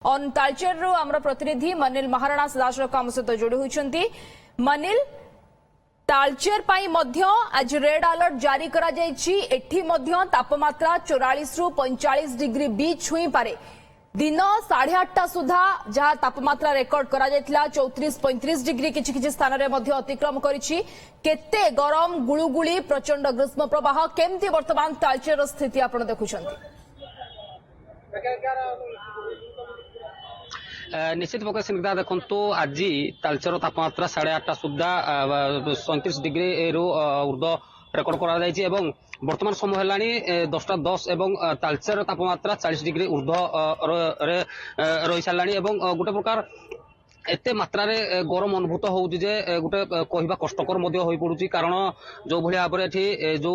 On Talcher आमर प्रतिनिधि मनिल महाराणा सीधासलख आम सहित जोड़ी होती। मनिल, तालचेर आज रेड अलर्ट जारी करा जायछि। एठी मध्य तापमात्रा 44 रु 45 डिग्री भी छुई पारे। दिन 8:30 सुधा जहाँ तापमात्रा रेकर्ड करा जायतिला 34-35 डिग्री किछि किछि स्थान रे मध्य अतिक्रम करिछि। केते गरम गुळुगुळी प्रचंड ग्रीष्म प्रवाह केमती वर्तमान तालचेर स्थिति आपण देखुछन्ति? निश्चित प्रकार स्निग्धा देखु आज तालचेर तापमात्रा 8:30 सुधा 37 डिग्री रु ऊर्ध्व रेकर्ड करा वर्तमान समय है 10:10 एवं तालचेर तापमात्रा 40 डिग्री ऊर्ध्व रही सारे गोटे प्रकार एते मात्रा रे गरम अनुभूत होउछि जे गोटे कहबा कष्टकर मध्य होई पडुछि। कारण जो भलिया भाबरे एठी जो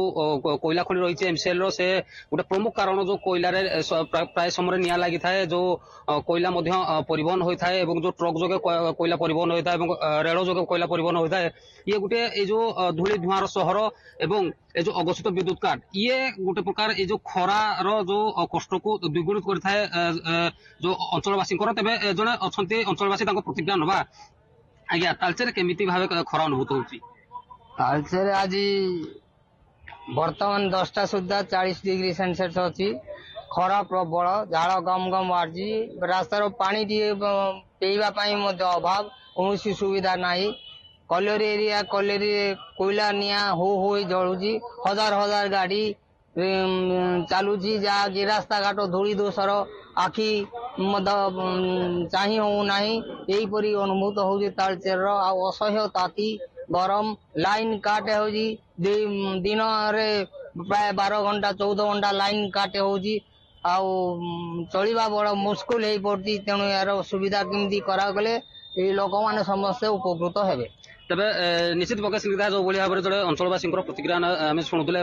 कोयला खनि रहिछि एमसीएल रो से गोटे प्रमुख कारण जो कोयला रे प्राय समय निया लागि थाए, जो कोयला मध्य परिवहन होई थाए एवं जो ट्रक जोगे कोयला परिवहन होई थाए एवं रेल जोगे कोयला परिवहन होई थाए। ये गोटे ए जो धूली धुआर सहर एवं ए जो अघोषित विद्युत काट ये गोटे प्रकार ए जो खरार जो कष्ट को द्विगुणित करथाए जो अंचलवासी तेबे जने अछंती अंचलवासी ताको प्रतिज्ञा नबा। आज्ञा तालचेर केमिति भावे खरा अनुभूत होउछि? तालचेर आज वर्तमान 10टा सुधा 40 डिग्री सेल्सियस अच्छी। खरा प्रबल झाड़ गम गम बाहरी। रास्तार पानी पीवा अभाव, कौन सुविधा नहीं। कलेरी एरिया कलेरी कोयला निया हो जलुची। हजार हजार गाड़ी चलुची जहाँकि रास्ता घाट धूली दोषर आखि चाही होना यहीपरी अनुभूत हो तालचेर। असह्य ताती गरम लाइन काट हो दिन रे प्राय 12 घंटा 14 घंटा लाइन काट हो चलवा बड़ मुस्किल हो पड़ी। तेणु यार सुविधा केमती करागले लोक मैंने समस्ते उपकृत हेबे। तेबे निश्चित प्रकार स्निग्धा जो भाई भाव जो अंचलवासी प्रतिक्रिया आम शुणुले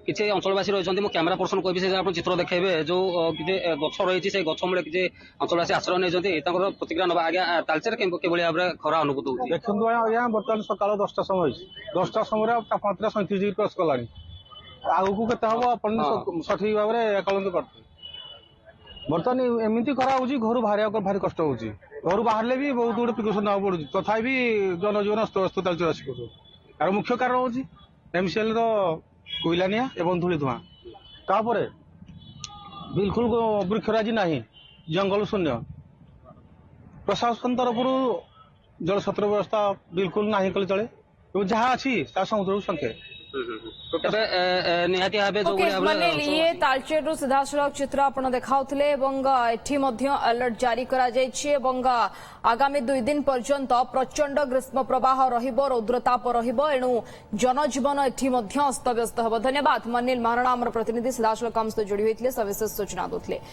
किसी अंचलवासी रही कैमेरा पर्सन कहि से आप चित्र देखेबे जो किसी गछ रही से गछ मूले किसी अंचलवासी आश्रय नहीं प्रतिक्रिया ना। आज्ञा तालचेर कि भाव खरा अनुभूत हो देखो आज्ञा बर्तमान सकाल 10टा समय 10टा समय तापमात्रा 37 डिग्री क्रॉस कलानी। आगू के हम सठिक भाव में आकलन करते। बर्तमान एमती खरा हो घर बाहर भारी कष्ट हो घर बाहर भी बहुत गुड प्रिकसन ना पड़ू तथापि जनजीवन अस्त तालचेर आस यार मुख्य कारण हूँ एमसीएल कोयला निया एवं धूली धुआं। तापर बिल्कुल वृक्षराजी ना जंगल शून्य। प्रशासन तरफ जल छत्र व्यवस्था बिल्कुल ना कले चले जहाँ अच्छी समुद्र संख्या निहाती भावे जो ये तालचेर सीधासलख चित्र आप देखाउथिले एवं एठी मध्य अलर्ट जारी करा जायछि एवं आगामी 2 दिन पर्यंत प्रचंड ग्रीष्म प्रवाह रहिबो, रौद्रताप रहिबो। एणु जनजीवन एठी मध्य अस्तव्यस्त हेबो। धन्यवाद मनिल महाराणा आमर प्रतिनिधि सीधासलख आम सहित जोड़ी होइथिले सविशेष सूचना दोथिले।